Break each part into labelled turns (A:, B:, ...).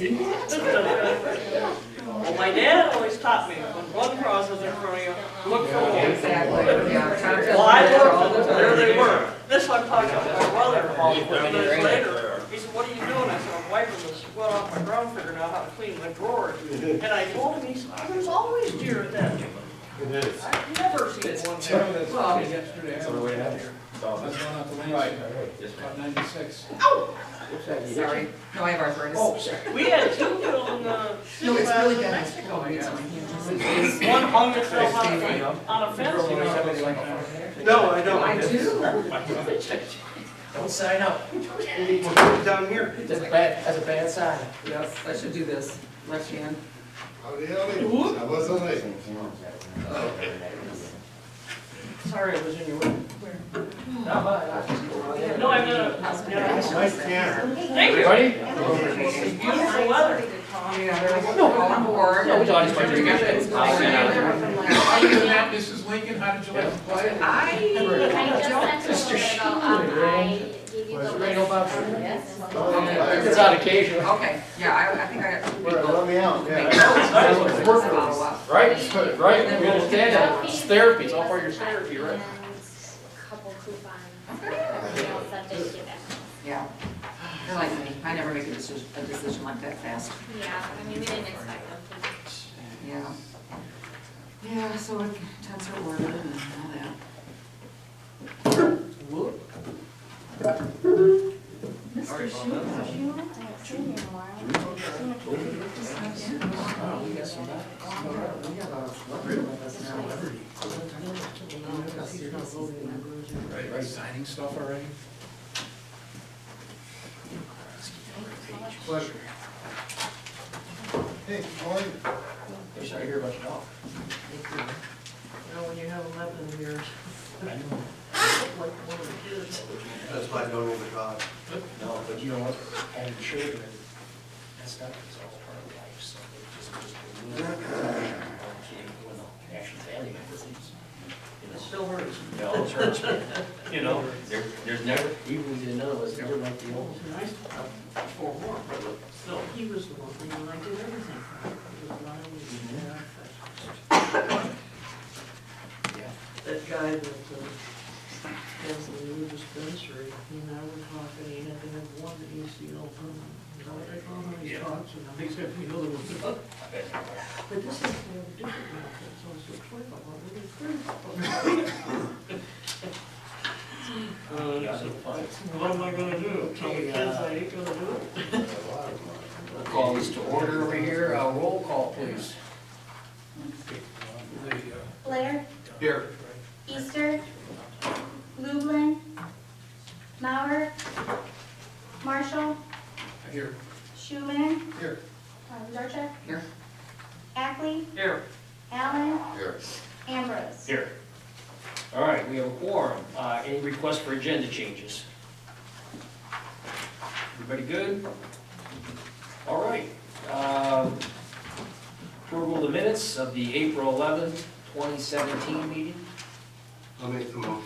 A: See?
B: Well, my dad always taught me, when one crosses in front of you, look for one.
C: Exactly, yeah.
B: Well, I looked, and there they were. This one talking to my brother about 20 minutes later. He said, what are you doing? I said, I'm wiping the sweat off my brow, figuring out how to clean my drawers. And I told him, he said, there's always deer at that.
A: It is.
B: I've never seen one there.
D: Well, yesterday,
A: That's the way it is.
D: I was going out to Lansing, about 96.
C: Sorry. No, I have arthritis.
D: Oh, sorry.
B: We had two killed in the
C: No, it's really
B: in
C: bad.
B: Mexico.
C: Oh, yeah, my hands.
B: One hung itself on a fence.
E: No, I don't.
C: I do.
F: Don't sign up.
E: We'll put it down here.
F: That's a bad sign.
C: Yes, I should do this. Left hand.
G: Howdy, howdy. I was on late.
B: Sorry, I was in your way.
F: Not mine.
B: No, I'm not.
G: Nice camera.
B: Thank you.
F: Ready?
B: It's beautiful weather.
C: Yeah, there was no on board.
F: No, we thought it's pretty good.
D: Other than that, Mrs. Lincoln, how did you like to play?
H: I just sent a little bit about, I gave you the
F: Right, no
H: list.
F: problem.
H: Yes.
F: It's on occasion.
C: Okay, yeah, I think I got two people.
G: Let me out,
C: Make
G: yeah.
C: notes. It's been a while.
F: Right, right, we understand that. It's therapy, it's all part of your therapy, right?
H: And a couple coupons, you know, subject to that.
C: Yeah. They're like me. I never make a decision like that fast.
H: Yeah, I mean, we didn't expect them to.
C: Yeah. Yeah, so it tends to order and all that.
F: Sorry about that.
H: I haven't seen you in a while.
F: Oh, we got some back.
C: We have a celebrity with us now.
D: Right, right, signing stuff already?
G: Pleasure. Hey, how are you?
F: Hey, sorry to hear about your dog.
B: You know, when you have 11 years,
F: I know.
B: like one of the kids.
E: That's why I don't own the car.
F: No, but you know what, having children, that's not, it's all part of life, so it just actually family members.
B: It still hurts.
F: No, it hurts, but, you know, there's never, even we didn't know, it's never like the old.
B: Nice to have 4 more, but still, he was the one, and I did everything for him. He was my only
F: Yeah.
B: That guy that has the new dispensary, he and I were talking, he had to have one ACL permanent. Is that what they call them? He talks, and he said the other one's up. But this is, they have a different method, so it's a 25, what am I gonna do? Tell the kids I ain't gonna do it?
F: We'll call this to order over here, roll call, please.
H: Blair,
E: Here.
H: Easter, Lublin, Mauer, Marshall,
D: Here.
H: Schumann,
G: Here.
H: Zarchuk,
C: Here.
H: Ackley,
B: Here.
H: Allen,
G: Here.
H: Ambrose.
F: Here. All right, we have a quorum. Any requests for agenda changes? Everybody good? All right. Approval of the minutes of the April 11th, 2017 meeting.
E: I'll make the motion.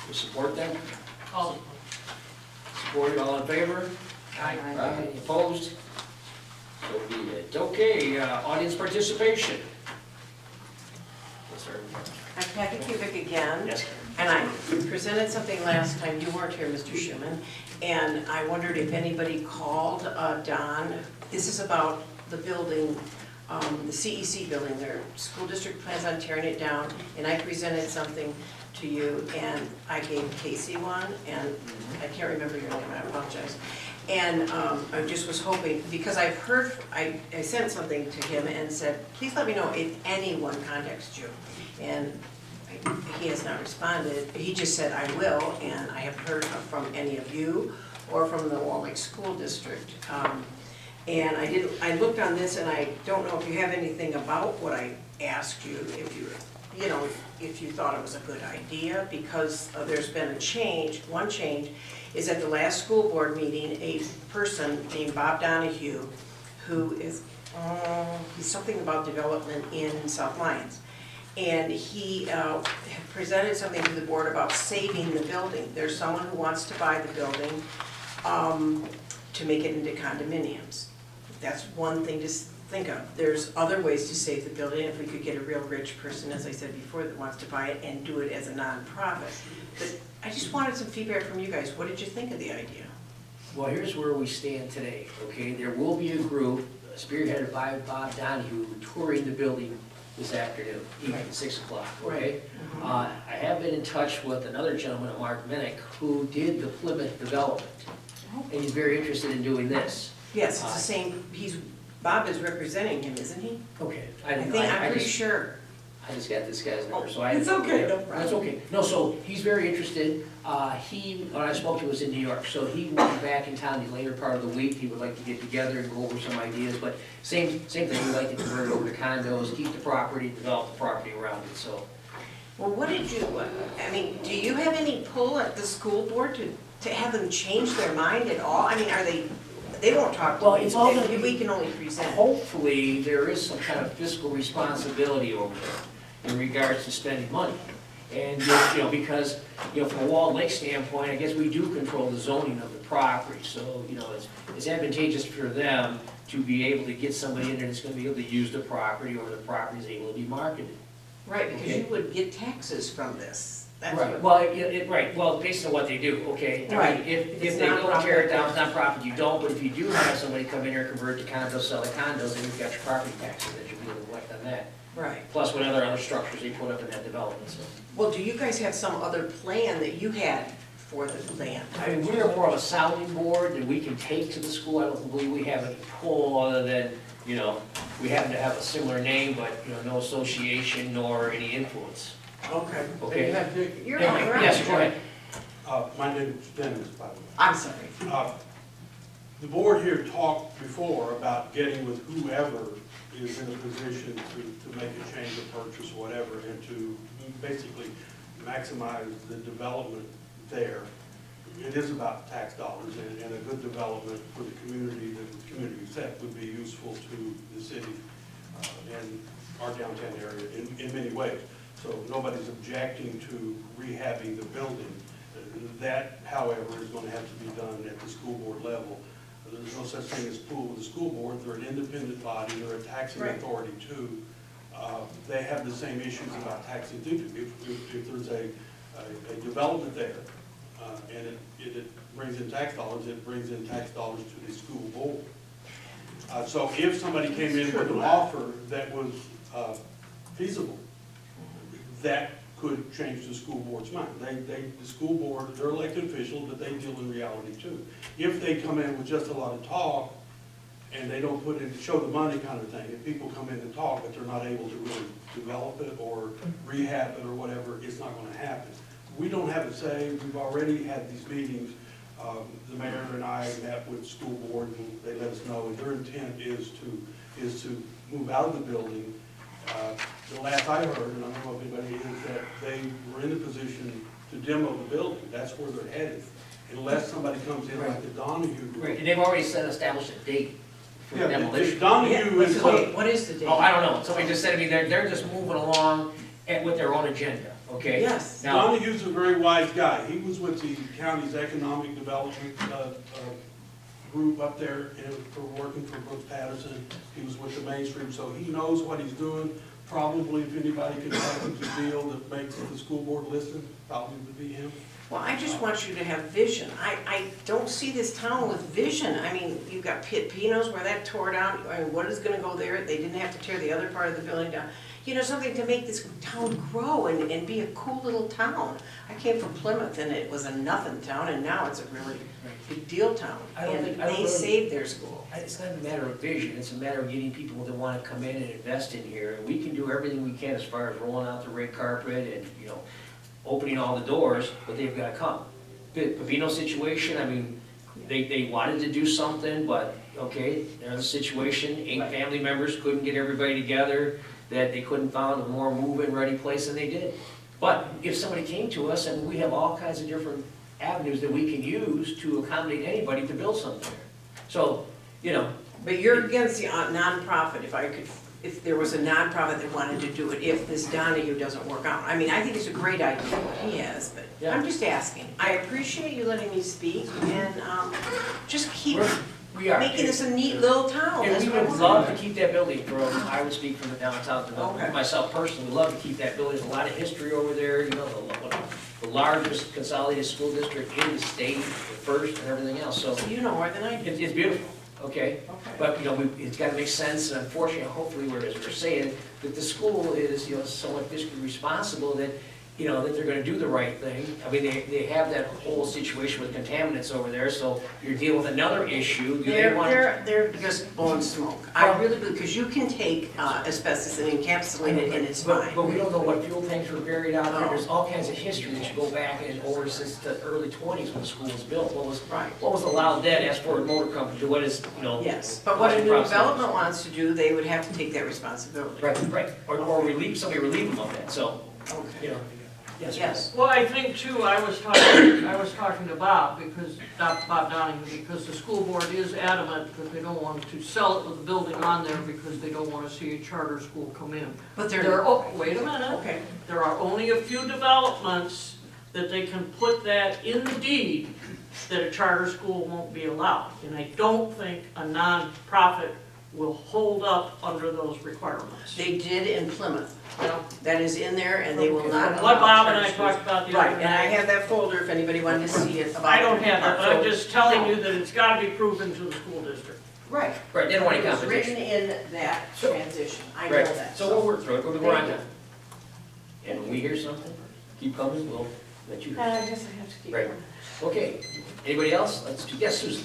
F: You support them?
B: I'll
F: Supported, all in favor?
C: Aye.
F: Aye. Opposed? So be it. Okay, audience participation. Yes, sir.
I: I'm Kathy Kubik again,
F: Yes.
I: and I presented something last time, you weren't here, Mr. Schuman, and I wondered if anybody called Don. This is about the building, the CEC building, their school district plans on tearing it down, and I presented something to you, and I gave Casey one, and I can't remember your name, I apologize. And I just was hoping, because I've heard, I sent something to him and said, please let me know if anyone contacts you. And he has not responded. He just said, I will, and I haven't heard from any of you or from the Wall Lake School District. And I looked on this, and I don't know if you have anything about what I asked you, if you thought it was a good idea, because there's been a change. One change is at the last school board meeting, a person named Bob Donahue, who is, he's something about development in South Lyons. And he presented something to the board about saving the building. There's someone who wants to buy the building. to make it into condominiums. That's one thing to think of. There's other ways to save the building, if we could get a real rich person, as I said before, that wants to buy it and do it as a nonprofit. But I just wanted some feedback from you guys. What did you think of the idea?
F: Well, here's where we stand today, okay? There will be a group spearheaded by Bob Donahue touring the building this afternoon, evening, 6 o'clock, okay? I have been in touch with another gentleman, Mark Minnick, who did the Plymouth development, and he's very interested in doing this.
I: Yes, it's the same, Bob is representing him, isn't he?
F: Okay.
I: I'm pretty sure.
F: I just got this guy's number, so I.
I: It's okay, no problem.
F: That's okay. No, so he's very interested. When I spoke to him, was in New York, so he will be back in town the later part of the week. He would like to get together and go over some ideas, but same thing, we'd like to convert it over to condos, keep the property, develop the property around it, so.
I: Well, what did you, I mean, do you have any pull at the school board to have them change their mind at all? I mean, they won't talk to
F: Well,
I: me,
F: it's all gonna be-
I: we can only present.
F: Hopefully, there is some kind of fiscal responsibility over there in regards to spending money. And, because, from a Walled Lake standpoint, I guess we do control the zoning of the property. So, it's advantageous for them to be able to get somebody in there that's gonna be able to use the property, or the property is able to be marketed.
I: Right, because
F: Okay.
I: you would get taxes from this. That's
F: Right,
I: what-
F: well, based on what they do, okay? I mean,
I: Right.
F: If
I: It's
F: they don't
I: nonprofit.
F: tear it down, it's not profit, you don't, but if you do have somebody come in here, convert to condos, sell the condos, then you've got your property taxes that you'll be able to collect on that.
I: Right.
F: Plus what other structures they put up in that development, so.
I: Well, do you guys have some other plan that you had for the land?
F: I mean, we're more of a sounding board that we can take to the school. I don't believe we have any pull other than, we happen to have a similar name, but, no association nor any influence.
I: Okay.
F: Okay?
I: You're all right.
F: Yes, go ahead.
A: My name is Dennis, by the way.
I: I'm sorry.
A: The board here talked before about getting with whoever is in a position to make a change of purchase, whatever, and to basically maximize the development there. It is about tax dollars, and a good development for the community, the community set would be useful to the city and our downtown area in many ways. So nobody's objecting to rehabbing the building. That, however, is going to have to be done at the school board level. There's no such thing as pool with the school board. They're an independent body. They're a taxing
I: Right.
A: authority too. They have the same issues about taxing too. If there's a development there and it brings in tax dollars, it brings in tax dollars to the school board. So if somebody came in with an offer that was feasible, that could change the school board's mind. The school board, they're elected officials, but they deal in reality too. If they come in with just a lot of talk and they don't put in, show the money kind of thing, if people come in and talk, but they're not able to really develop it or rehab it or whatever, it's not gonna happen. We don't have a say. We've already had these meetings. The mayor and I met with school board and they let us know, and their intent is to move out of the building. The last I heard, and I don't know if anybody is, that they were in the position to demo the building. That's where they're headed, unless somebody comes in like the Donahue group.
F: Right, and they've already established a date for
A: Yeah,
F: demolition.
A: Donahue is.
I: Okay, what is the date?
F: Oh, I don't know. Somebody just said to me, they're just moving along with their own agenda, okay?
I: Yes.
F: Now,
A: Donahue's a very wise guy. He was with the county's economic development group up there for working for Brooks Patterson. He was with the mainstream, so he knows what he's doing. Probably if anybody can package a deal that makes the school board listen, probably would be him.
I: Well, I just want you to have vision. I don't see this town with vision. I mean, you've got Pinos where that tore down. I mean, what is gonna go there? They didn't have to tear the other part of the building down. Something to make this town grow and be a cool little town. I came from Plymouth and it was a nothing town, and now it's a really big deal town.
F: I don't
I: And
F: think- I don't
I: they
F: really-
I: saved their school.
F: it's not a matter of vision, it's a matter of getting people that want to come in and invest in here. And we can do everything we can as far as rolling out the red carpet and, opening all the doors, but they've got to come. The Pavino situation, I mean, they wanted to do something, but, okay, there's a situation, 8 family members couldn't get everybody together, that they couldn't find a more move-in ready place than they did. But if somebody came to us, and we have all kinds of different avenues that we can use to accommodate anybody to build something there. So,
I: But you're against the nonprofit, if there was a nonprofit that wanted to do it, if this Donahue doesn't work out. I mean, I think it's a great idea what he has, but
F: Yeah.
I: I'm just asking. I appreciate you letting me speak, and just keep
F: We are.
I: making this a neat little town.
F: And
I: That's
F: we
I: what I
F: would
I: wanna
F: love
I: do.
F: to keep that building I would speak for the downtown development.
I: Okay.
F: Myself personally, would love to keep that building. There's a lot of history over there, you know, the largest consolidated school district in the state, the first and everything else, so
I: You know more than I do.
F: it's beautiful, okay?
I: Okay.
F: But, you know, it's gotta make sense, and unfortunately, hopefully, as we're saying, that the school is, you know, somewhat fiscally responsible, that, you know, that they're gonna do the right thing. I mean, they have that whole situation with contaminants over there, so you're dealing with another issue. Do they want?
I: They're just blowing smoke. I really, because you can take asbestos and encapsulate it and it's
F: But
I: fine.
F: we don't know what fuel tanks were buried out there. There's all kinds of history that you go back and over since the early 20s when the school was built.
I: Right.
F: What was allowed then as for a motor company, what is, you know?
I: Yes, but what a new
F: process.
I: development wants to do, they would have to take that responsibility.
F: Right, or relieve, somebody relieve them of that, so, you
I: Okay.
F: know. Yes.
I: Yes.
B: Well, I think too, I was talking to Bob, Bob Donahue, because the school board is adamant that they don't want to sell it with the building on there because they don't want to see a charter school come in.
I: But
B: Wait a minute.
I: okay.
B: There are only a few developments that they can put that in the deed that a charter school won't be allowed. And I don't think a nonprofit will hold up under those requirements.
I: They did in Plymouth.
B: Yeah.
I: That is in there and they will not
B: From what
I: allow
B: Bob and I
I: charter schools.
B: talked about the
I: Right,
B: other
I: and I
B: night.
I: have that folder if anybody wanted to see it about.
B: I don't have that, but I'm just telling you that it's gotta be proven to the school district.
I: Right.
F: Right, they don't want any
I: It was
F: competition.
I: written in that
F: So-
I: transition, I know
F: Right,
I: that.
F: so we'll work through it, we're on
I: Thank
F: that. And when we hear something, keep coming, we'll let you.
I: I guess I have to keep
F: Right.
I: going.
F: Okay, anybody else? Let's do, yes, Susan.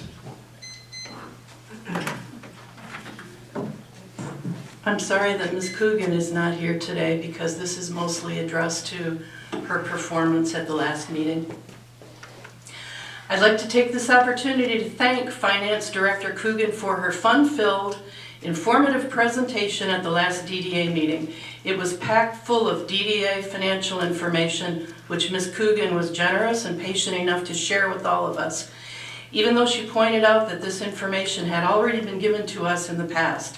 J: I'm sorry that Ms. Coogan is not here today because this is mostly addressed to her performance at the last meeting. I'd like to take this opportunity to thank Finance Director Coogan for her fun-filled, informative presentation at the last DDA meeting. It was packed full of DDA financial information, which Ms. Coogan was generous and patient enough to share with all of us, even though she pointed out that this information had already been given to us in the past.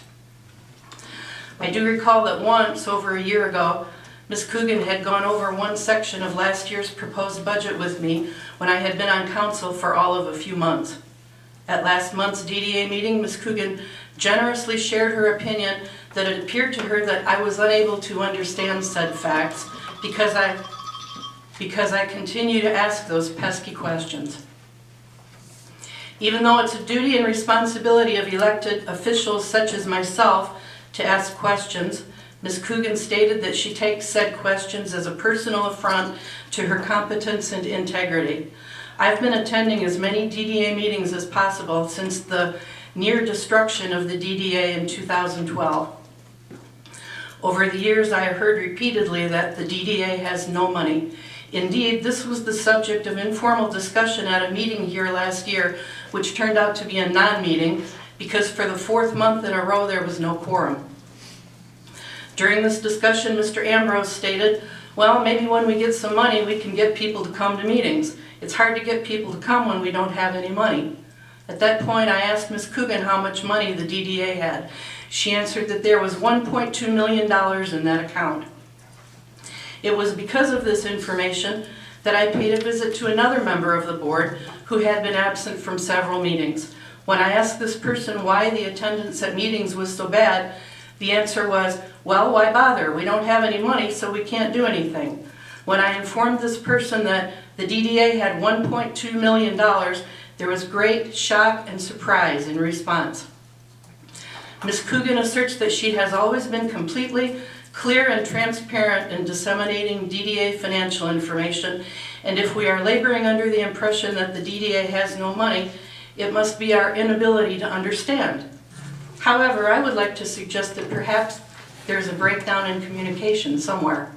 J: I do recall that once, over a year ago, Ms. Coogan had gone over one section of last year's proposed budget with me when I had been on council for all of a few months. At last month's DDA meeting, Ms. Coogan generously shared her opinion that it appeared to her that I was unable to understand said facts because I continue to ask those pesky questions. Even though it's a duty and responsibility of elected officials such as myself to ask questions, Ms. Coogan stated that she takes said questions as a personal affront to her competence and integrity. I've been attending as many DDA meetings as possible since the near destruction of the DDA in 2012. Over the years, I have heard repeatedly that the DDA has no money. Indeed, this was the subject of informal discussion at a meeting here last year, which turned out to be a non-meeting because for the fourth month in a row there was no quorum. During this discussion, Mr. Ambrose stated, well, maybe when we get some money we can get people to come to meetings. It's hard to get people to come when we don't have any money. At that point I asked Ms. Coogan how much money the DDA had. She answered that there was $1.2 million in that account. It was because of this information that I paid a visit to another member of the board who had been absent from several meetings. When I asked this person why the attendance at meetings was so bad, the answer was, well, why bother? We don't have any money, so we can't do anything. When I informed this person that the DDA had $1.2 million, there was great shock and surprise in response. Ms. Coogan asserts that she has always been completely clear and transparent in disseminating DDA financial information, and if we are laboring under the impression that the DDA has no money, it must be our inability to understand. However, I would like to suggest that perhaps there's a breakdown in communication somewhere.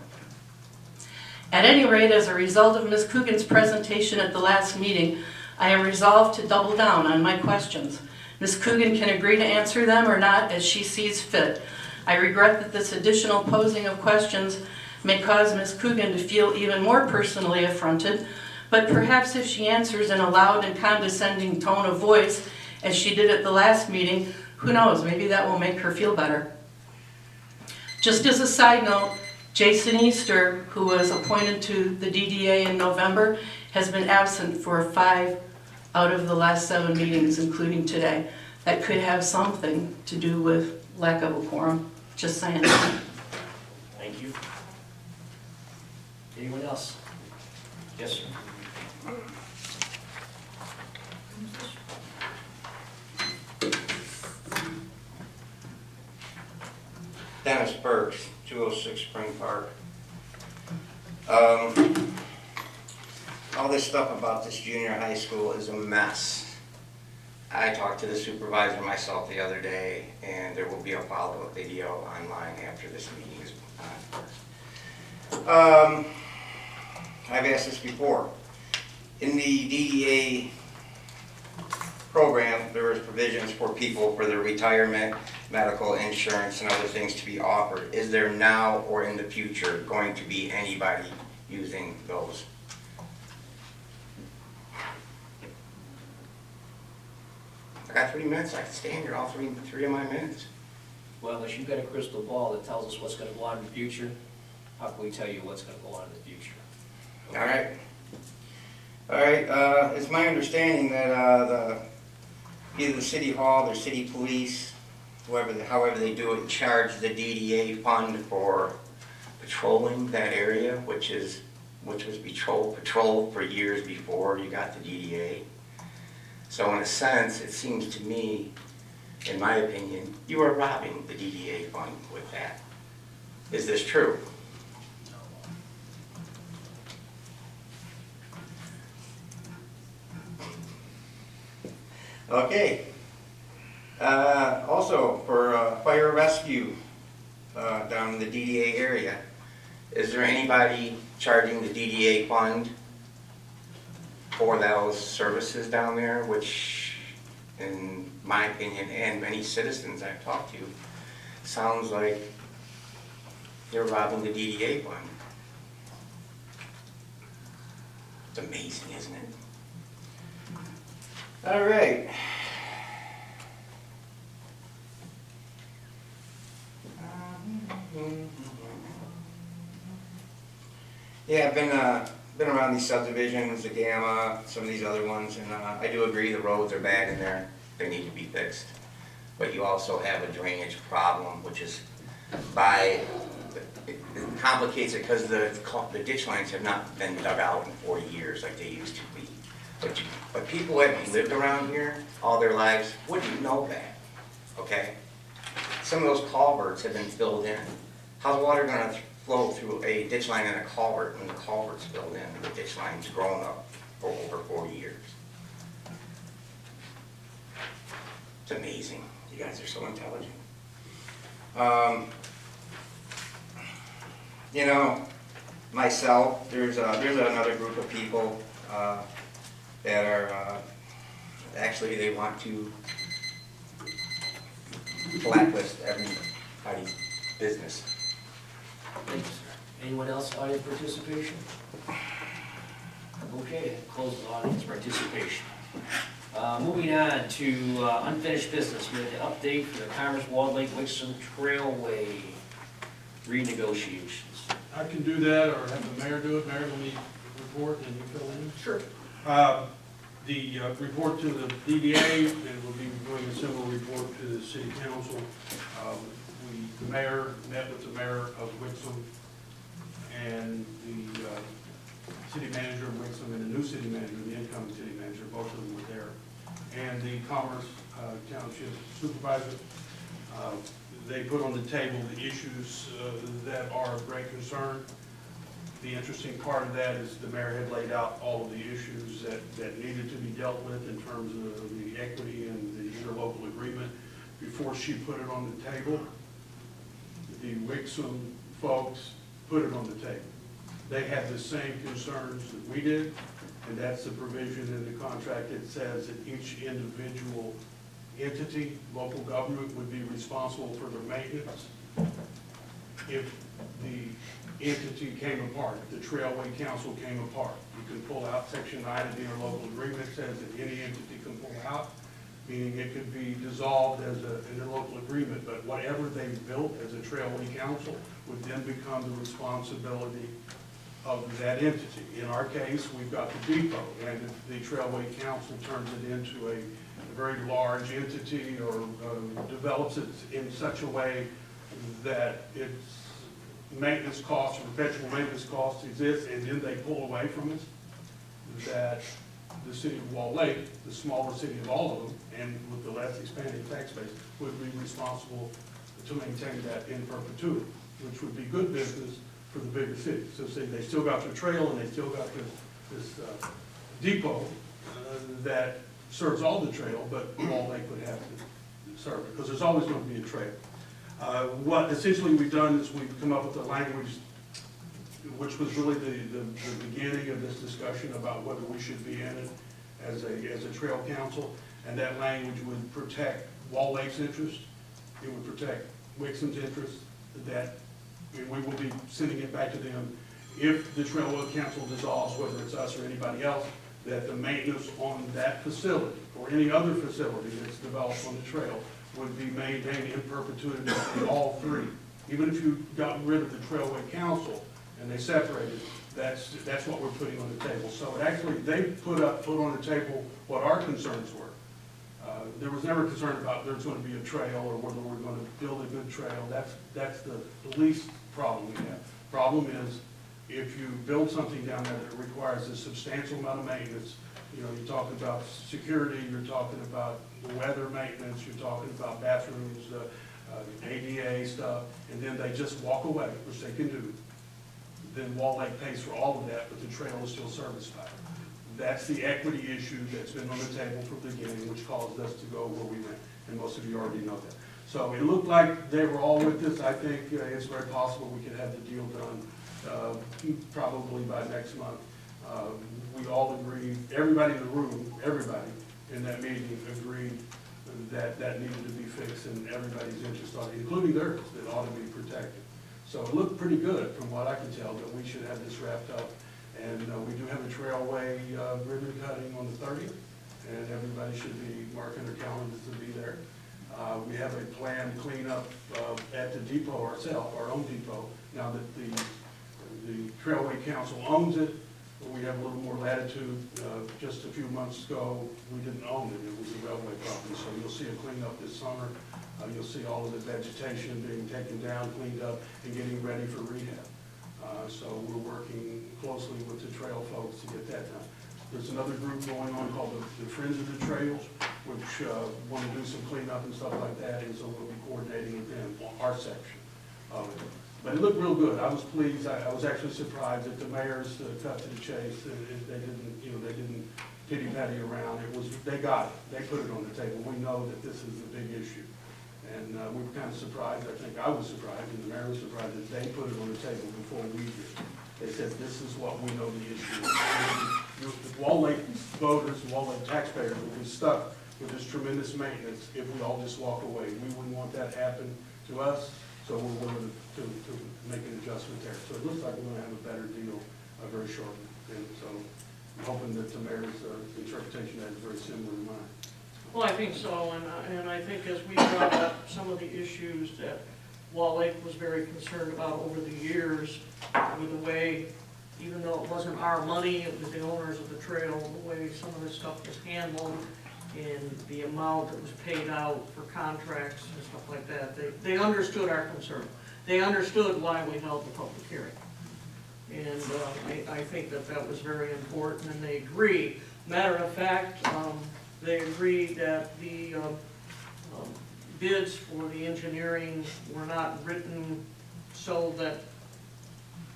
J: At any rate, as a result of Ms. Coogan's presentation at the last meeting, I am resolved to double down on my questions. Ms. Coogan can agree to answer them or not as she sees fit. I regret that this additional posing of questions may cause Ms. Coogan to feel even more personally affronted, but perhaps if she answers in a loud and condescending tone of voice, as she did at the last meeting, who knows, maybe that will make her feel better. Just as a side note, Jason Easter, who was appointed to the DDA in November, has been absent for 5 out of the last 7 meetings, including today. that could have something to do with lack of a quorum, just saying.
F: Thank you. Anyone else? Yes, sir.
K: Dennis Burks, 206 Spring Park. All this stuff about this junior high school is a mess. I talked to the supervisor myself the other day, and there will be a follow-up video online after this meeting is on. I've asked this before. In the DDA program, there is provisions for people for their retirement, medical insurance, and other things to be offered. Is there now or in the future going to be anybody using those? I got 3 minutes. I can stand here all three of my minutes.
F: Well, unless you've got a crystal ball that tells us what's gonna go on in the future, how can we tell you what's gonna go on in the future?
K: All right. All right, it's my understanding that either the city hall, or city police, however they do it, charge the DDA fund for patrolling that area, which was patrolled for years before you got the DDA. So in a sense, it seems to me, in my opinion, you are robbing the DDA fund with that. Is this true? Okay. Also, for fire rescue down in the DDA area, is there anybody charging the DDA fund for those services down there, which, in my opinion, and many citizens I've talked to, sounds like they're robbing the DDA fund. It's amazing, isn't it? All right. Yeah, I've been around these subdivisions, the Gamma, some of these other ones, and I do agree the roads are bad in there. They need to be fixed. But you also have a drainage problem, which is it complicates it because the ditch lines have not been dug out in 40 years like they used to be. But people that have lived around here all their lives wouldn't know that, okay? Some of those culverts have been filled in. How's the water gonna flow through a ditch line and a culvert when the culvert's filled in and the ditch line's grown up for over 40 years? It's amazing. You guys are so intelligent. You know, myself, there's another group of people that are, actually they want to blacklist everybody's business.
F: Thank you, sir. Anyone else, audience participation? Okay, close the audience participation. Moving on to unfinished business, we have the update for the Commerce Walled Lake Wixom Trailway renegotiations.
A: I can do that, or have the mayor do it. Mayor, let me report and you fill in.
F: Sure.
A: The report to the DDA, and we'll be doing a similar report to the city council. The mayor met with the mayor of Wixom and the city manager of Wixom and the new city manager, the incoming city manager, both of them were there. And the Commerce Township supervisor. They put on the table the issues that are of great concern. The interesting part of that is the mayor had laid out all of the issues that needed to be dealt with in terms of the equity and the interlocal agreement before she put it on the table. The Wixom folks put it on the table. They had the same concerns that we did, and that's the provision in the contract that says that each individual entity, local government, would be responsible for their maintenance. If the entity came apart, if the Trailway Council came apart, you can pull out Section 9 of the interlocal agreement. It says that any entity can pull out, meaning it could be dissolved as an interlocal agreement, but whatever they built as a Trailway Council would then become the responsibility of that entity. In our case, we've got the depot, and if the Trailway Council turns it into a very large entity or develops it in such a way that its maintenance costs, perpetual maintenance costs exist, and then they pull away from us, that the city of Wall Lake, the smaller city of all of them, and with the less expanding tax base, would be responsible to maintain that in perpetuity, which would be good business for the bigger cities. So say they still got their trail and they still got this depot that serves all the trail, but Wall Lake would have to serve it, because there's always going to be a trail. What essentially we've done is we've come up with a language which was really the beginning of this discussion about whether we should be in it as a trail council, and that language would protect Wall Lake's interest, it would protect Wixom's interest, that we will be sending it back to them if the Trail Council dissolves, whether it's us or anybody else, that the maintenance on that facility or any other facility that's developed on the trail would be maintained in perpetuity in all three. Even if you got rid of the Trailway Council and they separated, that's what we're putting on the table. So it actually, they put on the table what our concerns were. There was never concern about there's going to be a trail or whether we're going to build a good trail. That's the least problem we have. Problem is, if you build something down there that requires a substantial amount of maintenance, you know, you're talking about security, you're talking about the weather maintenance, you're talking about bathrooms, ADA stuff, and then they just walk away, which they can do. Then Wall Lake pays for all of that, but the trail is still serviced by it. That's the equity issue that's been on the table from the beginning, which caused us to go where we went, and most of you already know that. So it looked like they were all with us. I think it's very possible we could have the deal done probably by next month. We all agreed, everybody in the room, everybody in that meeting agreed that that needed to be fixed, and everybody's interest on it, including theirs, that ought to be protected. So it looked pretty good from what I can tell that we should have this wrapped up. And we do have a trailway ribbon cutting on the 30th, and everybody should be marking their calendars to be there. We have a planned cleanup at the depot ourselves, our own depot. Now that the Trailway Council owns it, we have a little more latitude. Just a few months ago, we didn't own it. It was a railway property. So you'll see a cleanup this summer. You'll see all of the vegetation being taken down, cleaned up, and getting ready for rehab. So we're working closely with the trail folks to get that done. There's another group going on called the Friends of the Trails, which want to do some cleanup and stuff like that, and so we'll be coordinating with them on our section of it. But it looked real good. I was pleased. I was actually surprised that the mayors cut to the chase. They didn't pity-patty around. They got it. They put it on the table. We know that this is a big issue. And we were kind of surprised. I think I was surprised, and the mayor was surprised that they put it on the table before we did. They said, this is what we know the issue is. The Wall Lake voters, Wall Lake taxpayers will be stuck with this tremendous maintenance if we all just walk away. We wouldn't want that to happen to us, so we're willing to make an adjustment there. So it looks like we're going to have a better deal very shortly. And so I'm hoping that the mayor's interpretation of that is very similar to mine.
B: Well, I think so, and I think as we brought up some of the issues that Wall Lake was very concerned about over the years, with the way, even though it wasn't our money, it was the owners of the trail, the way some of this stuff was handled, and the amount that was paid out for contracts and stuff like that, they understood our concern. They understood why we held the public hearing. And I think that was very important, and they agree. Matter of fact, they agreed that the bids for the engineering were not written so that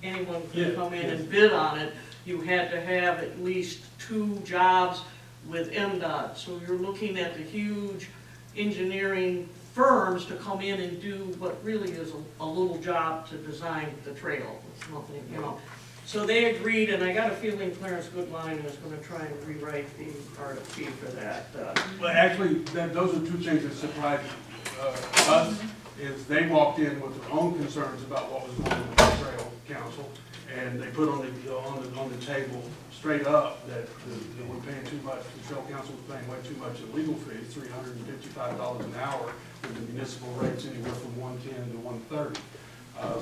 B: anyone could come in and bid on it. You had to have at least 2 jobs with MDOT. So you're looking at the huge engineering firms to come in and do what really is a little job to design the trail. It's nothing, you know. So they agreed, and I got a feeling Clarence Goodline is going to try and rewrite the RFP for that.
A: Well, actually, those are 2 things that surprised us. Is they walked in with their own concerns about what was going on with the Trail Council, and they put on the table straight up that we're paying too much. The Trail Council was paying way too much in legal fees, $355 an hour, with the municipal rates anywhere from $110 to $130.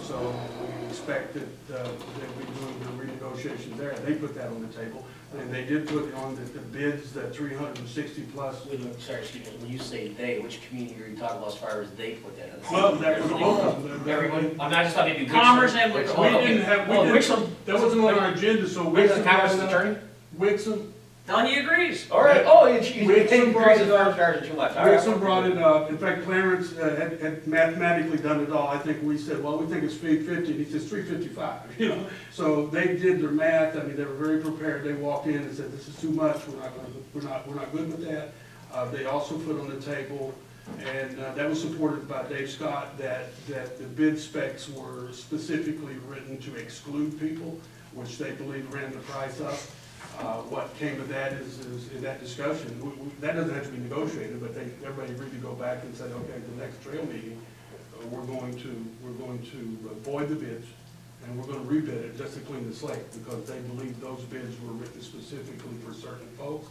A: So we expect that they'll be doing the renegotiation there. They put that on the table. And they did put on the bids, that 360 plus.
F: Sorry, excuse me, when you say they, which community are you talking about as far as they put that in?
A: Well, that was both of them.
F: Everybody, I'm not just talking maybe Wixom.
B: Commerce and Wixom.
A: We
F: Okay.
A: didn't have,
F: Well,
A: we didn't,
F: Wixom,
A: that wasn't on our agenda, so
F: Wixom,
A: Wixom.
F: Commerce attorney?
A: Wixom,
B: Donnie agrees.
F: All right, oh, you
A: Wixom
F: think
A: brought
F: crazy
A: it up.
F: cars are too much. All right.
A: Wixom brought it up. In fact, Clarence had mathematically done it all. I think we said, well, we think it's 350, and he says 355, you know? So they did their math. I mean, they were very prepared. They walked in and said, this is too much. We're not good with that. They also put on the table, and that was supported by Dave Scott, that the bid specs were specifically written to exclude people, which they believe ran the price up. What came of that is in that discussion, that doesn't have to be negotiated, but everybody agreed to go back and said, okay, the next trail meeting, we're going to void the bids, and we're going to rebid it just to clean the slate, because they believe those bids were written specifically for certain folks.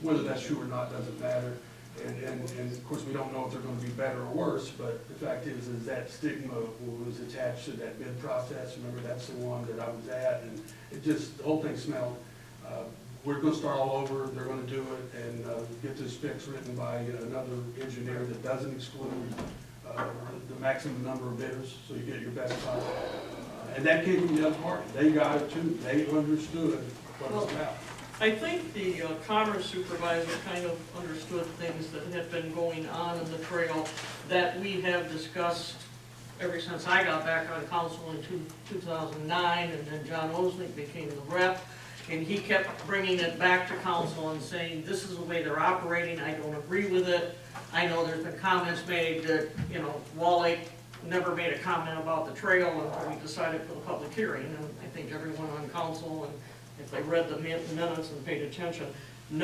A: Whether that's true or not doesn't matter, and of course, we don't know if they're going to be better or worse, but the fact is that stigma was attached to that bid process. Remember, that's the one that I was at, and it just, the whole thing smelled. We're going to start all over, they're going to do it, and get this fix written by another engineer that doesn't exclude the maximum number of bidders, so you get your best price. And that came from the other party. They got it too. They understood what it's about.
B: I think the commerce supervisor kind of understood things that had been going on in the trail that we have discussed ever since I got back on council in 2009, and then John Osnick became the rep. And he kept bringing it back to council and saying, this is the way they're operating, I don't agree with it. I know there's been comments made that, you know, Wall Lake never made a comment about the trail until we decided for the public hearing. And I think everyone on council, and if they read the minutes and paid attention, they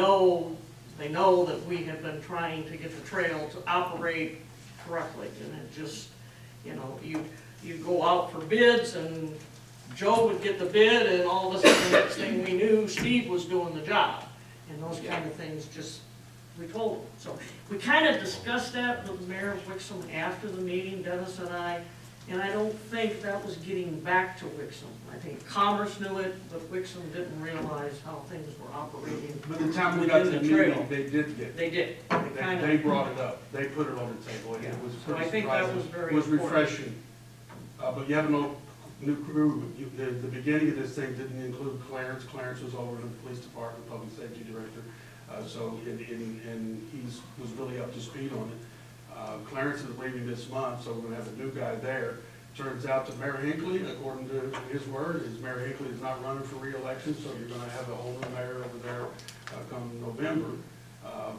B: know that we have been trying to get the trail to operate correctly. And it just, you know, you go out for bids, and Joe would get the bid, and all of a sudden, the next thing we knew, Steve was doing the job. And those kind of things just, we told him. So we kind of discussed that with Mayor Wixom after the meeting, Dennis and I don't think that was getting back to Wixom. I think Commerce knew it, but Wixom didn't realize how things were operating.
A: By the time we got to the meeting, they did get it.
B: They did.
A: They brought it up. They put it on the table, and it was
B: So I
A: pretty
B: think that
A: surprising.
B: was very
A: It was
B: important.
A: refreshing. But you have no new crew. The beginning of this thing didn't include Clarence. Clarence was over in the police department, public safety director. And he was really up to speed on it. Clarence is leaving this month, so we're gonna have a new guy there. Turns out that Mayor Hinckley, according to his word, is Mayor Hinckley is not running for re-election, so you're gonna have a whole new mayor over there come November.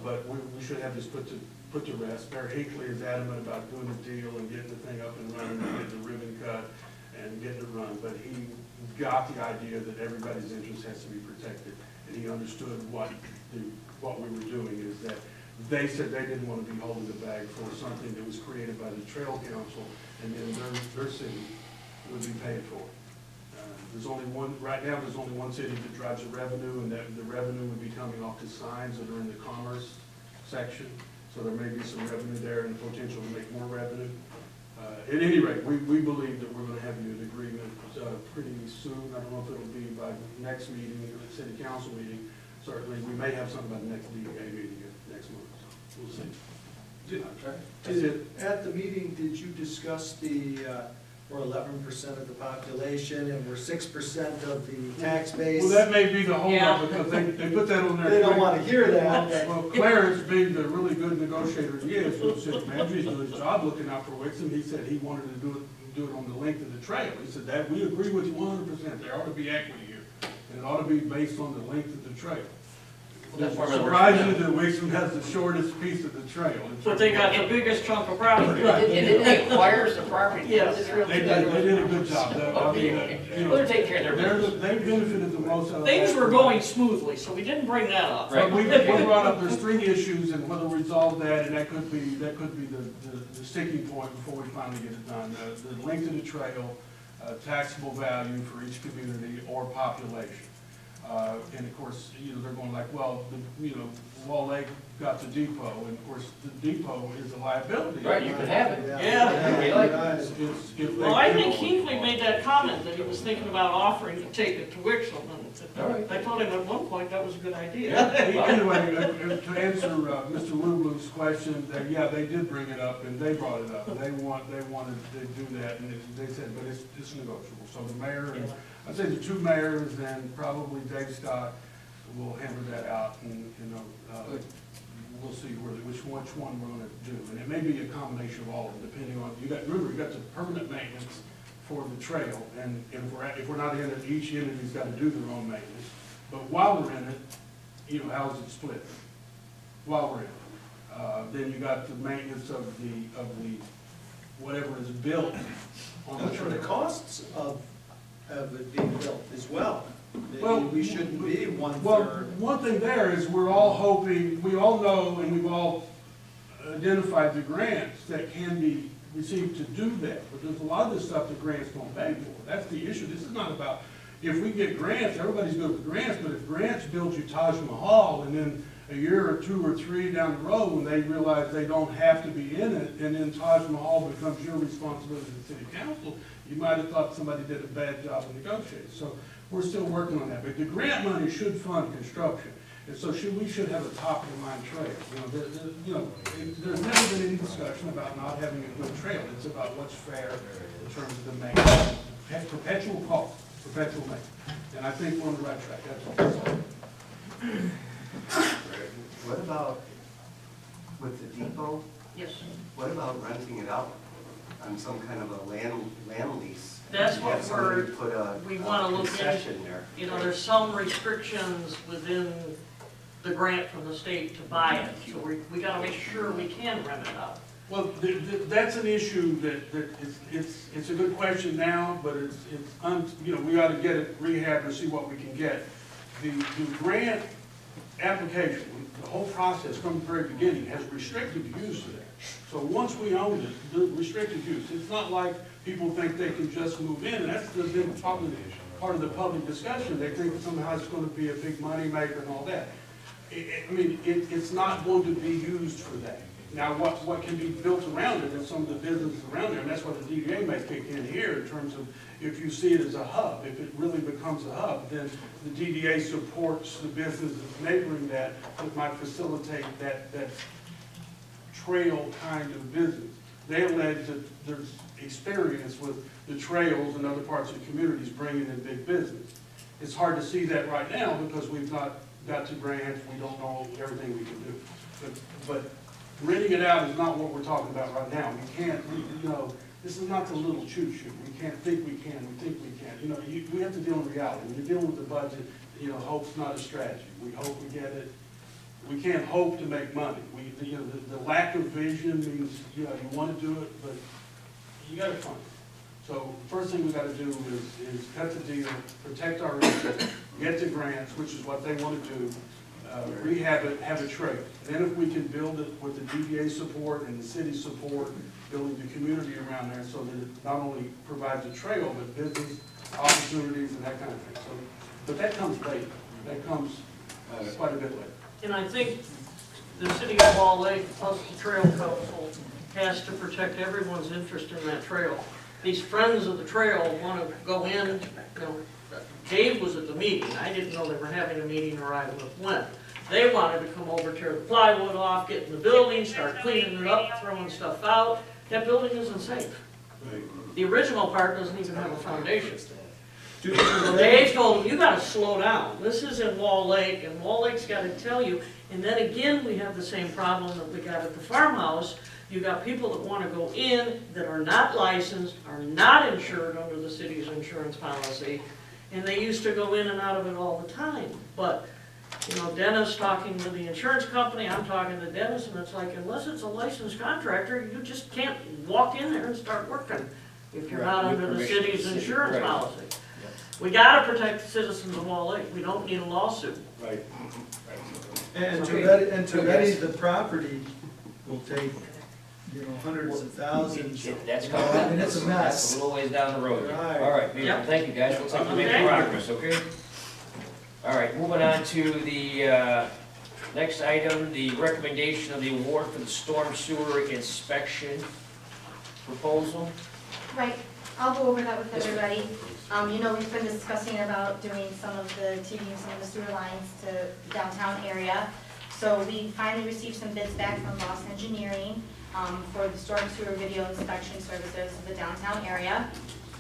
A: But we should have this put to rest. Mayor Hinckley is adamant about doing the deal and getting the thing up and running, and getting the ribbon cut and getting it run. But he got the idea that everybody's interest has to be protected, and he understood what we were doing is that they said they didn't want to be holding the bag for something that was created by the Trail Council, and then their city would be paid for. There's only one, right now, there's only one city that drives the revenue, and that the revenue would be coming off the signs that are in the commerce section. So there may be some revenue there and the potential to make more revenue. At any rate, we believe that we're going to have you an agreement pretty soon. I don't know if it'll be by next meeting, the city council meeting. Certainly, we may have something by the next DDA meeting next month. We'll see.
L: At the meeting, did you discuss we're 11% of the population and we're 6% of the tax base?
A: Well, that may be the holdup,
B: Yeah.
A: because they put that on there.
L: They don't want to hear that.
A: Well, Clarence, being the really good negotiator he is, who said manager, he's doing his job looking out for Wixom, he said he wanted to do it on the length of the trail. He said that we agree with you 100%. There ought to be equity here, and it ought to be based on the length of the trail.
F: That's
A: It's
F: part of the
A: surprising that Wixom has the shortest piece of the trail.
B: But they got the biggest chunk of property.
F: And then they acquires the property.
B: Yes.
A: They did a good job. I mean, you know,
F: They're taking care of their business.
A: they benefited the most out of that.
B: Things were going smoothly, so we didn't bring that up.
F: Right.
A: But we brought up, there's 3 issues, and whether we resolve that, and that could be the sticking point before we finally get it done. The length of the trail, taxable value for each community or population. And of course, they're going like, well, Wall Lake got the depot, and of course, the depot is a liability.
F: Right, you can have it.
B: Yeah.
A: If
B: Well, I
A: they-
B: think Keithley made that comment, that he was thinking about offering to take it to Wixom,
F: All right.
B: and I told him at one point that was a good idea.
A: Yeah, anyway, to answer Mr. Lublu's question, yeah, they did bring it up, and they brought it up. They wanted to do that, and they said, but it's negotiable. So the mayor, and I'd say the two mayors and probably Dave Scott will hammer that out, and, we'll see which one we're gonna do. And it may be a combination of all of them, depending on, remember, you got the permanent maintenance for the trail, and if we're not in it, each entity's gotta do their own maintenance. But while we're in it, how's it split? While we're in it. Then you got the maintenance of the, whatever is built on the
L: And
A: trail.
L: the costs of it being built as well.
A: Well,
L: We shouldn't be
A: Well,
L: 1/3.
A: one thing there is we're all hoping, we all know and we've all identified the grants that can be received to do that. But there's a lot of this stuff that grants don't pay for. That's the issue. This is not about, if we get grants, everybody's good with grants, but if grants build you Taj Mahal and then a year or two or three down the road when they realize they don't have to be in it, and then Taj Mahal becomes your responsibility as the city council, you might have thought somebody did a bad job of negotiating. So we're still working on that, but the grant money should fund construction, and so we should have a top of the mind trail. There's never been any discussion about not having a good trail. It's about what's fair in terms of the maintenance, perpetual cost, perpetual maintenance. And I think we're on the right track. That's all.
E: What about with the depot?
B: Yes.
E: What about renting it out on some kind of a land lease?
B: That's
E: Have
B: what
E: somebody put a
B: we wanna look
E: concession there.
B: There's some restrictions within the grant from the state to buy it, so we gotta make sure we can rent it out.
A: Well, that's an issue that it's a good question now, but we ought to get it rehabbed and see what we can get. The grant application, the whole process from the very beginning has restricted use of that. So once we own it, the restricted use, it's not like people think they can just move in, and that's been probably part of the public discussion. They think somehow it's gonna be a big money maker and all that. It's not going to be used for that. Now, what can be built around it is some of the businesses around there, and that's what the DDA may kick in here in terms of if you see it as a hub. If it really becomes a hub, then the DDA supports the businesses neighboring that might facilitate that trail kind of business. They allege that there's experience with the trails and other parts of the communities bringing in big business. It's hard to see that right now because we've not got to grants, we don't know everything we can do. But renting it out is not what we're talking about right now. We can't, this is not the little choo-choo. We can't think we can, we think we can. We have to deal in reality. When you're dealing with the budget, hope's not a strategy. We hope we get it. We can't hope to make money. The lack of vision means, you want to do it, but you got to fund it. So the first thing we got to do is cut the deal, protect our interests, get the grants, which is what they want to do, rehab it, have a trail. Then if we can build it with the DDA support and the city support, building the community around there so that it not only provides a trail, but business opportunities and that kind of thing. So, but that comes later. That comes quite a bit later.
B: And I think the city of Wall Lake, plus the Trail Council, has to protect everyone's interest in that trail. These friends of the trail want to go in, Dave was at the meeting. I didn't know they were having a meeting or I would have went. They wanted to come over, tear the plywood off, get in the building, start cleaning it up, throwing stuff out. That building isn't safe. The original part doesn't even have a foundation. Dave told them, you gotta slow down. This is in Wall Lake, and Wall Lake's gotta tell you. And then again, we have the same problem that we got at the farmhouse. You got people that wanna go in that are not licensed, are not insured under the city's insurance policy, and they used to go in and out of it all the time. But, Dennis talking to the insurance company, I'm talking to Dennis, and it's like, unless it's a licensed contractor, you just can't walk in there and start working if you're not under the city's insurance policy. We gotta protect the citizens of Wall Lake. We don't need a lawsuit.
L: Right. And to ready the property will take, hundreds of thousands.
F: That's coming.
L: I mean, it's a mess.
F: That's a little ways down the road.
L: Right.
F: All right, thank you guys. Looks like we're making progress, okay? All right, moving on to the Next item, the recommendation of the award for the storm sewer inspection proposal.
H: Right, I'll go over that with
F: Yes, ma'am.
H: everybody. You know, we've been discussing about doing some of the, taking some of the sewer lines to the downtown area. So we finally received some bids back from Boss Engineering, for the storm sewer video inspection services of the downtown area.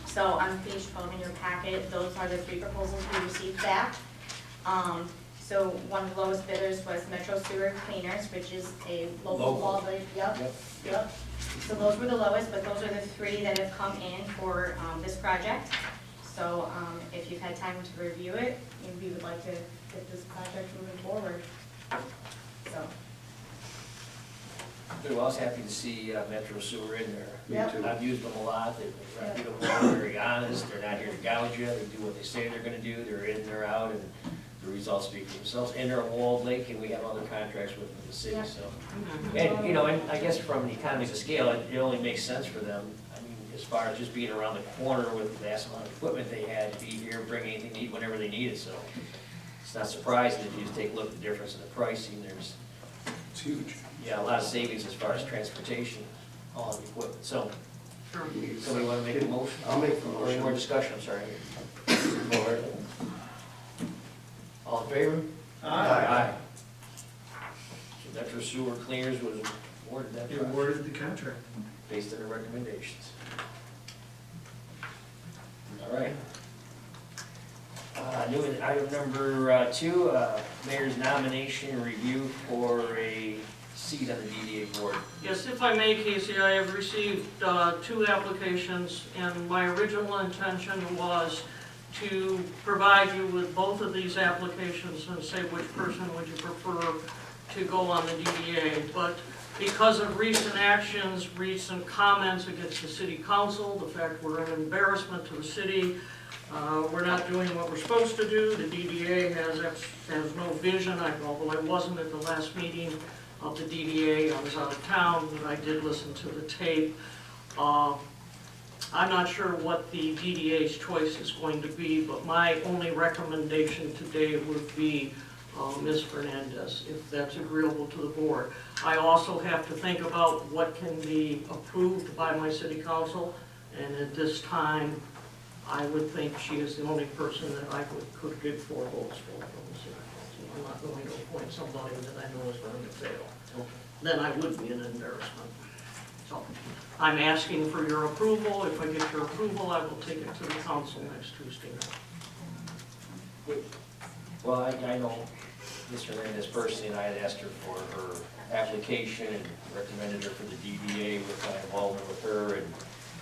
H: So on page 12 in your packet, those are the 3 proposals we received back. So one of the lowest bidders was Metro Sewer Cleaners, which is a local wall, yep. So those were the lowest, but those are the 3 that have come in for this project. So if you've had time to review it, we would like to get this project moving forward. So,
F: Well, I was happy to see Metro Sewer in there.
H: Yep.
F: I've used them a lot, they're reputable, they're very honest, they're not here to gouge you, they do what they say they're gonna do, they're in, they're out, and the results speak for themselves. And they're a walled lake, and we have other contracts with them in the city,
H: Yep.
F: so. And, you know, and I guess from the economies of scale, it only makes sense for them. I mean, as far as just being around the corner with the vast amount of equipment they had to be here, bring anything they need whenever they need it, so. It's not surprising if you just take a look at the difference in the pricing,
G: It's huge.
F: yeah, a lot of savings as far as transportation on the equipment, so. Somebody wanna make a motion?
E: I'll make the
F: Or any more
E: motion.
F: discussion, I'm sorry. Board. All in favor?
L: Aye.
F: So Metro Sewer Cleaners was awarded that
L: They
F: project
L: awarded the contract.
F: based on the recommendations. All right. New item number 2, mayor's nomination review for a seat on the DDA board.
B: Yes, if I may, Casey, I have received 2 applications, and my original intention was to provide you with both of these applications and say which person would you prefer to go on the DDA. But because of recent actions, recent comments against the city council, the fact we're an embarrassment to the city, we're not doing what we're supposed to do, the DDA has no vision, although I wasn't at the last meeting of the DDA, I was out of town, but I did listen to the tape. I'm not sure what the DDA's choice is going to be, but my only recommendation today would be Ms. Fernandez, if that's agreeable to the board. I also have to think about what can be approved by my city council, and at this time, I would think she is the only person that I could get 4 votes for from the city council. I'm not going to appoint somebody that I know is going to fail. Then I would be an embarrassment. So, I'm asking for your approval. If I get your approval, I will take it to the council next Tuesday night.
F: Well, I know Ms. Hernandez personally, and I had asked her for her application and recommended her for the DDA with my involvement with her and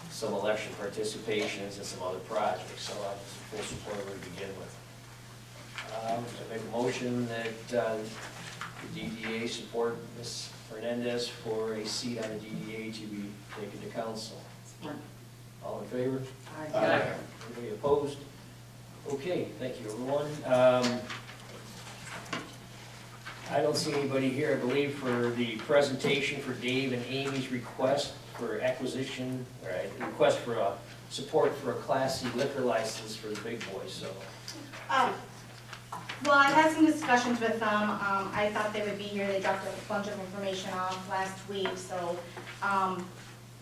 F: some election participations and some other projects, so I'm full support of her to begin with. I make a motion that the DDA support Ms. Fernandez for a seat on the DDA to be taken to council. All in favor?
E: Aye.
F: Anybody opposed? Okay, thank you, everyone. I don't see anybody here, I believe, for the presentation for Dave and Amy's request for acquisition, or request for support for a Class C liquor license for the big boys, so.
H: Well, I had some discussions with them. I thought they would be here. They dropped a bunch of information off last week, so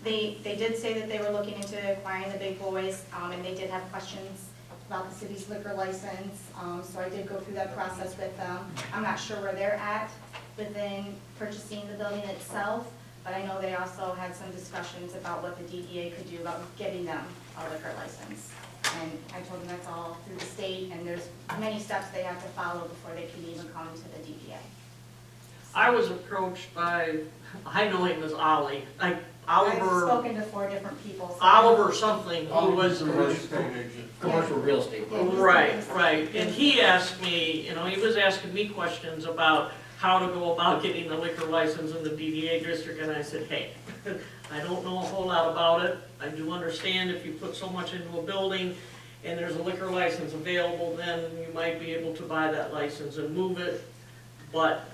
H: they did say that they were looking into acquiring the big boys, and they did have questions about the city's liquor license, so I did go through that process with them. I'm not sure where they're at within purchasing the building itself, but I know they also had some discussions about what the DDA could do about getting them a liquor license. And I told them that's all through the state, and there's many steps they have to follow before they can even come to the DDA.
B: I was approached by, I know him as Ollie, like
H: I've
B: Oliver,
H: spoken to 4 different people. so-
B: Oliver something, who was.
F: Commercial real estate.
H: Yeah, he's the
B: Right,
H: biggest.
B: right, and he asked me, he was asking me questions about how to go about getting the liquor license in the DDA district, and I said, hey, I don't know a whole lot about it. I do understand if you put so much into a building and there's a liquor license available, then you might be able to buy that license and move it, but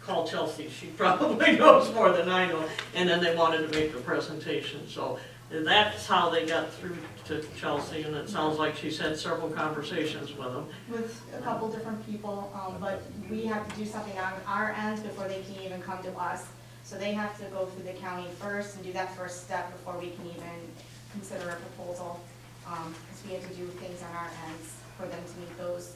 B: call Chelsea, she probably knows more than I know, and then they wanted to make the presentation, so And that's how they got through to Chelsea, and it sounds like she's had several conversations with them.
H: With a couple different people, but we have to do something on our ends before they can even come to us. So they have to go through the county first and do that first step before we can even consider a proposal. Because we have to do things on our ends for them to meet those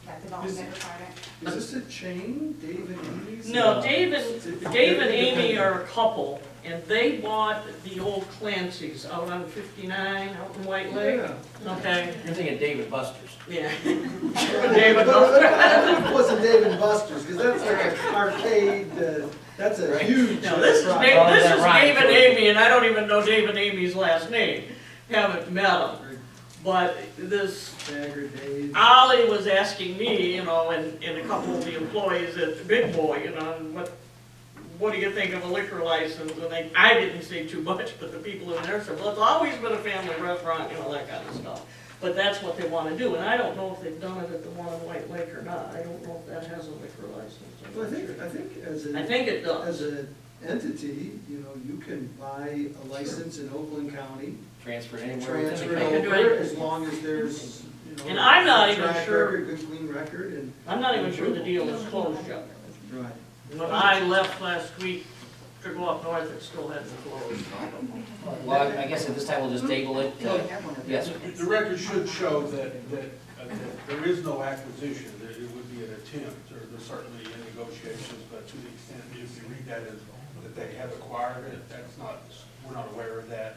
H: that development requirement.
L: Is this a chain, Dave and Amy's?
B: No, Dave and Amy are a couple, and they bought the old Clancy's out on 59, out in White Lake.
L: Yeah.
B: Okay,
F: You're thinking Dave and Buster's.
B: yeah.
L: David Buster's. It wasn't Dave and Buster's, because that's like an arcade, that's a huge.
B: No, this is
L: ride.
B: Dave and Amy, and I don't even know Dave and Amy's last name. Haven't met them. But this,
L: Dagger Dave.
B: Ollie was asking me, you know, and a couple of the employees at Big Boy, you know, what do you think of a liquor license? And I didn't say too much, but the people in there said, well, it's always been a family restaurant, you know, that kind of stuff. But that's what they want to do, and I don't know if they've done it at the one in White Lake or not. I don't know if that has a liquor license.
L: Well, I think
B: I think it does.
L: as an entity, you know, you can buy a license in Oakland County,
F: Transfer it anywhere.
L: transfer
B: They
L: it
B: can do
L: over,
B: it.
L: as long as there's, you know.
B: And I'm not
L: a
B: even
L: track
B: sure-
L: record, good clean record, and.
B: I'm not even sure the deal is closed yet.
L: Right.
B: When I left last week to go up north, it still hadn't closed.
F: Well, I guess at this time we'll just table it. Yes,
A: The record should show that there is no acquisition, that it would be an attempt, or there's certainly in negotiations, but to the extent, if you read that as that they have acquired it, that's not, we're not aware of that.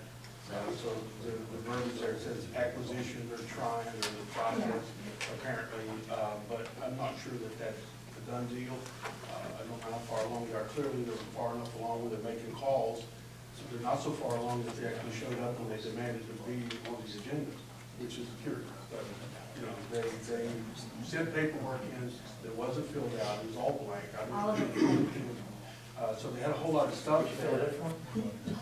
A: So the verbiage there says acquisition, they're trying, or the process, apparently, but I'm not sure that that's a done deal. I don't know how far along they are. Clearly, they're far enough along where they're making calls, so they're not so far along that they actually showed up when they demanded to be on these agendas, which is curious. But, you know, they sent paperwork in that wasn't filled out, it was all blank.
H: All of it.
A: So they had a whole lot of stuff there.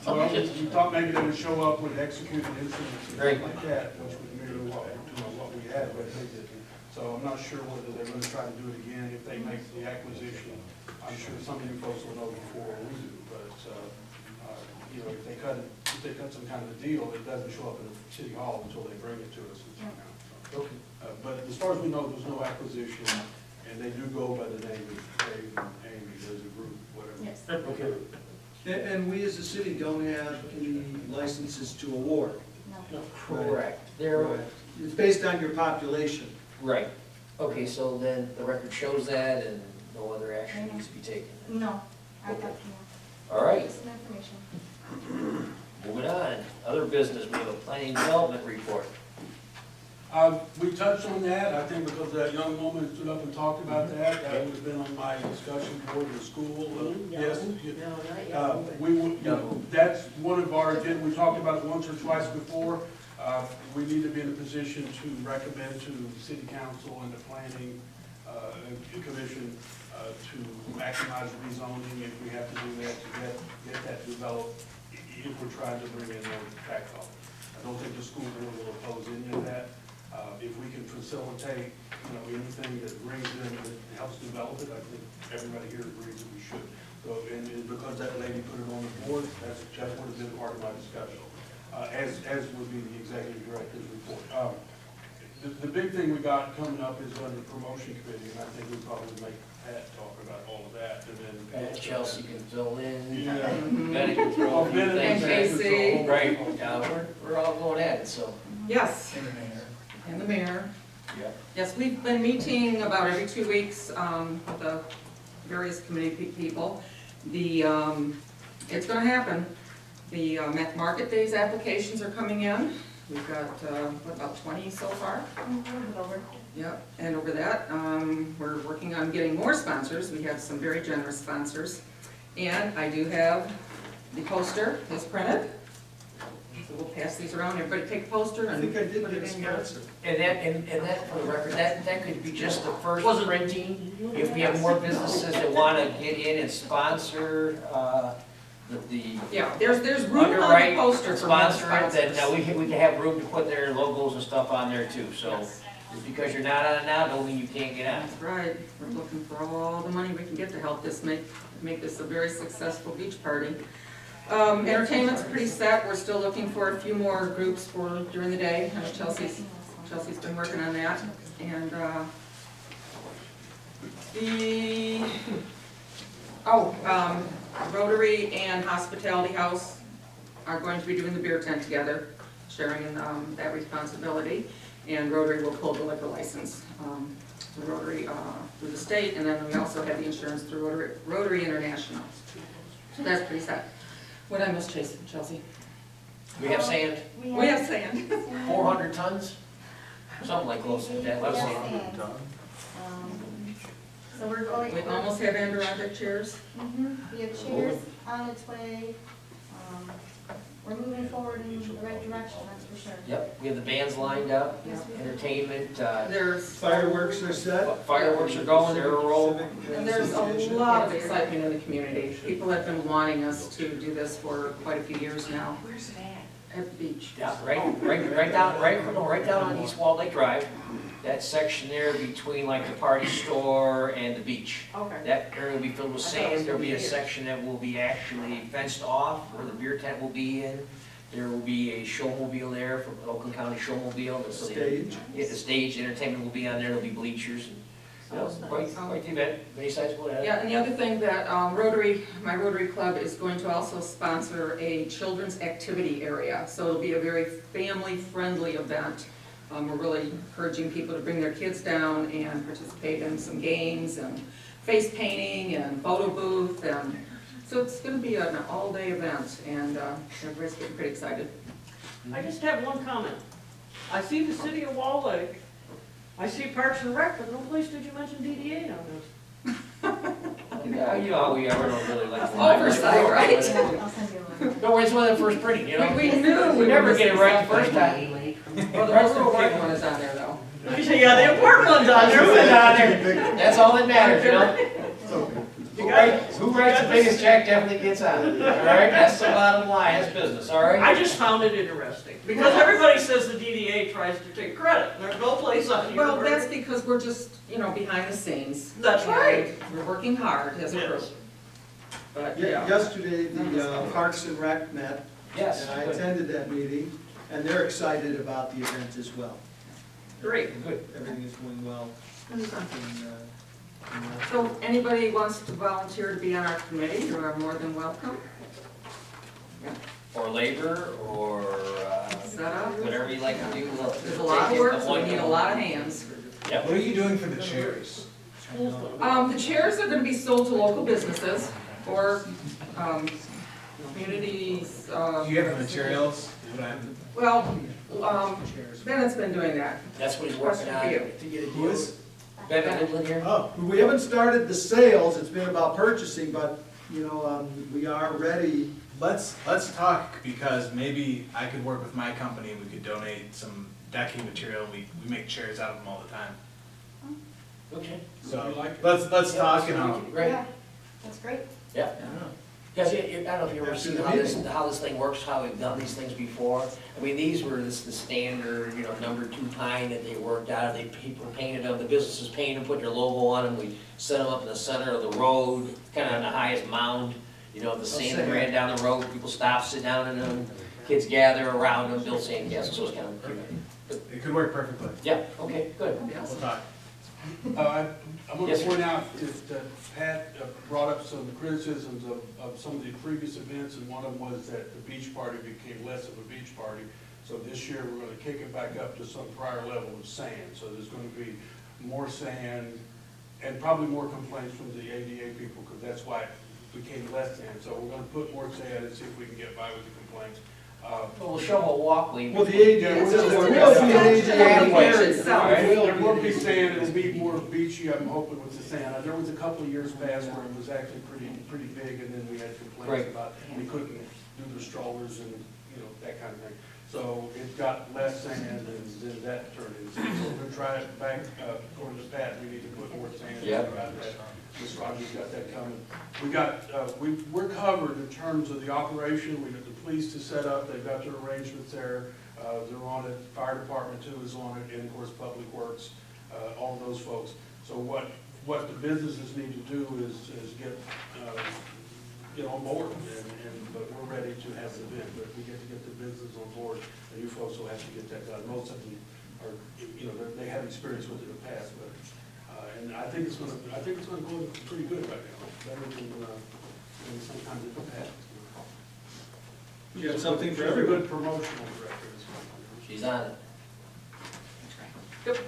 A: Well, we thought maybe they would show up with executed instruments and things like that, which would mirror what we had, but they didn't. So I'm not sure whether they're gonna try to do it again if they make the acquisition. I'm sure some of you folks will know before we do, but, you know, if they cut some kind of a deal, it doesn't show up in the city hall until they bring it to us.
F: okay.
A: But as far as we know, there's no acquisition, and they do go by the name of Dave and Amy, there's a group, whatever.
H: Yes.
F: Okay.
L: And we as a city don't have any licenses to award.
H: No.
F: Correct. There,
L: Right. It's based on your population.
F: right. Okay, so then the record shows that and no other action needs to be taken.
H: No, I got
F: All right,
H: some information.
F: moving on. Other business, we have a planning development report.
A: We touched on that, I think because that young woman stood up and talked about that, that would have been on my discussion board in school. Yes, we would, you know, that's one of our, we talked about it once or twice before. We need to be in a position to recommend to the city council and the planning commission to maximize rezoning if we have to do that, to get that developed, if we're trying to bring in more tax dollars. I don't think the school board will oppose any of that. If we can facilitate, you know, anything that brings in, that helps develop it, I think everybody here agrees that we should. So, and because that lady put it on the board, that would have been part of my discussion, as would be the executive director's report. The big thing we got coming up is under the promotion committee, and I think we probably make Pat talk about all of that, and then.
F: Chelsea can fill in.
A: Yeah.
F: Betty can throw a few
A: Bennett
F: things
A: and
F: in.
I: Casey.
F: Right, we're all going at it, so.
C: Yes. And the mayor.
F: Yeah.
C: Yes, we've been meeting about every 2 weeks with the various committee people. It's gonna happen. The market days applications are coming in. We've got, about 20 so far?
H: Over.
C: Yep, and over that, we're working on getting more sponsors. We have some very generous sponsors. And I do have the poster, it's printed. So we'll pass these around, everybody take a poster
L: I
C: and
L: think I did
C: put
L: get a
C: it in your.
L: sponsor.
F: And that, for the record, that could be just the first printing. If we have more businesses that wanna get in and sponsor, the
C: Yeah, there's room on the
F: underwrite,
C: poster for more
F: sponsor it,
C: sponsors.
F: then we can have room to put their logos and stuff on there too, so.
C: Yes.
F: Just because you're not on it now, don't mean you can't get on.
C: That's right, we're looking for all the money we can get to help this make this a very successful beach party. Entertainment's pretty set, we're still looking for a few more groups for during the day. I know Chelsea's been working on that. And, Rotary and Hospitality House are going to be doing the beer tent together, sharing in that responsibility. And Rotary will pull the liquor license, the Rotary through the state, and then we also have the insurance through Rotary International. So that's pretty set. What did I miss, Chelsea?
F: We have sand,
C: We have sand.
F: 400 tons, something like close to that, let's say.
H: So we're going.
C: We almost have Adirondack chairs.
H: We have chairs on its way. We're moving forward in the right direction, that's for sure.
F: Yep, we have the bands lined up, entertainment,
C: There's,
L: Fireworks are set.
F: fireworks are going, they're rolling.
C: and there's a lot of excitement in the community. People have been wanting us to do this for quite a few years now.
I: Where's it at?
C: At the beach.
F: Yeah, right down on East Wall Lake Drive, that section there between like the party store and the beach.
C: Okay.
F: That area will be filled with
C: I thought it was
F: sand, there'll be a
C: gonna be
F: section that will be actually fenced off, where the beer tent will be in. There will be a showmobile there from Oakland County Showmobile. So
L: Stage.
F: Yeah, the stage, entertainment will be on there, there'll be bleachers. And, you know, quite the event, many sites go ahead.
C: Yeah, and the other thing that my Rotary Club is going to also sponsor a children's activity area. So it'll be a very family-friendly event. We're really encouraging people to bring their kids down and participate in some games and face painting and photo booth. And so it's going to be an all-day event, and everybody's getting pretty excited.
B: I just have one comment. I see the city of Wall Lake, I see Parks and Rec, but no place did you mention DDA on this.
F: Yeah, you know how we ever don't really like.
C: Oversight, right?
H: I'll send you one.
F: No, it's one of the first printing, you know?
C: We knew
F: We never get it right the first time.
C: Well, the most important one is on there, though.
B: Yeah, the important one's on there.
F: Put it on there. That's all that matters, you know? Who writes the biggest check definitely gets on it, all right? That's the bottom line, that's business, all right?
B: I just found it interesting, because everybody says the DDA tries to take credit, and there's no place on here.
C: Well, that's because we're just, behind the scenes.
B: That's right.
C: We're working hard as a group.
B: Yes.
C: But,
L: Yesterday, the Parks and Rec met,
F: Yes.
L: and I attended that meeting, and they're excited about the event as well.
C: great.
F: Good.
L: Everything is going well.
C: So if anybody wants to volunteer to be on our committee, you are more than welcome.
F: Or labor, or
C: Set up.
F: whatever you like to do.
C: There's a lot of work, so we need a lot of hands.
F: Yep.
G: What are you doing for the chairs?
C: The chairs are gonna be sold to local businesses or, communities,
G: Do you have the materials? Is what I'm-
C: well, Bennett's been doing that.
F: That's what he's working on,
C: Question for you.
F: to get a
L: Who
F: deal.
L: is?
F: Bennett Midland here?
L: Oh, we haven't started the sales, it's been about purchasing, but, we are ready.
G: Let's talk, because maybe I could work with my company and we could donate some decking material. We make chairs out of them all the time.
F: Okay.
G: So
A: You like it?
G: let's talk and I'll.
F: Great.
H: Yeah, that's great.
F: Yeah. Guys, I don't know if you've ever seen how this thing works, how we've done these things before. I mean, these were the standard, #2 pine that they worked out, people painted them, the businesses painted them, put their logo on them, we set them up in the center of the road, kind of on the highest mound, the sand that ran down the road, people stop, sit down in them, kids gather around them, build sand castles, so it's kind of cute.
G: It could work perfectly.
F: Yeah, okay, good.
G: We'll talk.
A: I'm going
F: Yes,
A: to
F: sir.
A: point out that Pat brought up some criticisms of some of the previous events, and one of them was that the beach party became less of a beach party. So this year, we're going to kick it back up to some prior level of sand. So there's going to be more sand and probably more complaints from the ADA people, because that's why it became less sand. So we're going to put more sand and see if we can get by with the complaints.
F: We'll show a walkway.
L: Well, the ADA,
A: Yeah,
L: there will be
C: Yeah.
L: an ADA.
F: Anyways,
C: itself.
F: all right.
A: There will be sand, it'll be more beachy, I'm hoping, with the sand. There was a couple of years past where it was actually pretty big, and then we had complaints
F: Right.
A: about we couldn't do the strollers and, that kind of thing. So it got less sand, and then that turned into, so we're gonna try it back, according to Pat, we need to put more sand.
F: Yeah.
A: Ms. Rogers got that coming. We're covered in terms of the operation, we got the police to set up, they've got their arrangements there. They're on it, fire department too is on it, and of course, Public Works, all those folks. So what the businesses need to do is get get on board, but we're ready to have the bid, but we get to get the business on board, and you folks will have to get that done. Most of them are, they have experience with it in the past, but, and I think it's gonna go pretty good right now, better than sometimes in the past.
L: You have something for
A: She's a
L: everyone.
A: good promotional director.
F: She's on it.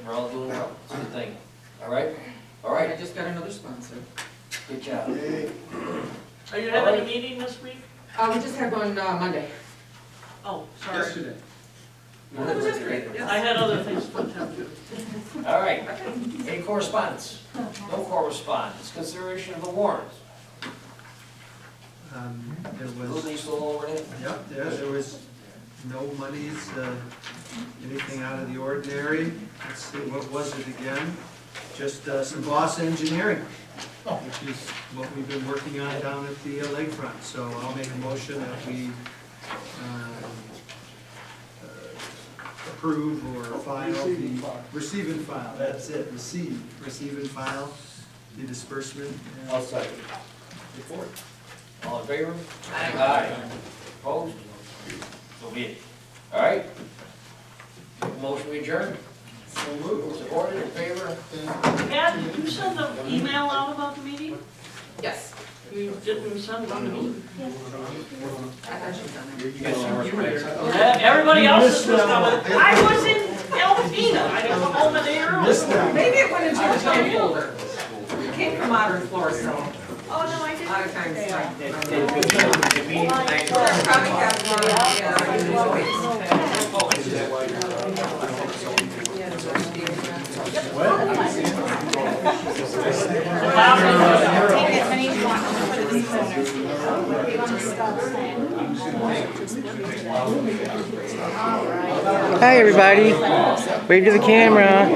F: We're all doing well, it's a good thing. All right? All
C: I
F: right,
C: just got another sponsor.
F: good job.
B: Are you having a meeting this week?
C: We just had one Monday.
B: Oh, sorry.
L: Yesterday.
C: That was yesterday.
B: I had other things to attend to.
F: All right, any correspondence? No correspondence, consideration of the warrants.
L: There
F: Those are still over there?
L: Yep, there was no monies, anything out of the ordinary. Let's see, what was it again? Just some boss engineering, which is what we've been working on down at the lakefront. So I'll make a motion that we approve or file the, receive and file, that's it, receive and file the disbursement.
F: I'll second.
L: Report.
F: All in favor? Aye. Opposed? So be it. All right? Motion we adjourn?
L: So moved.
F: Supported, in favor?
B: Pat, did you send the email out about the meeting?
C: Yes.
B: You didn't send one to me?
C: I thought she was on there.
F: You guys are respects.
B: Everybody else was coming. I was in Alpena. I didn't come home a day early.
C: Maybe it went into your junk folder. It came from Modern Floor, so.
B: Oh, no, I didn't.
C: A lot of times, right.
F: The meeting tonight.
C: Probably have one, yeah,
H: Take as many as you want for the owners.
M: Hi everybody, wave to the camera.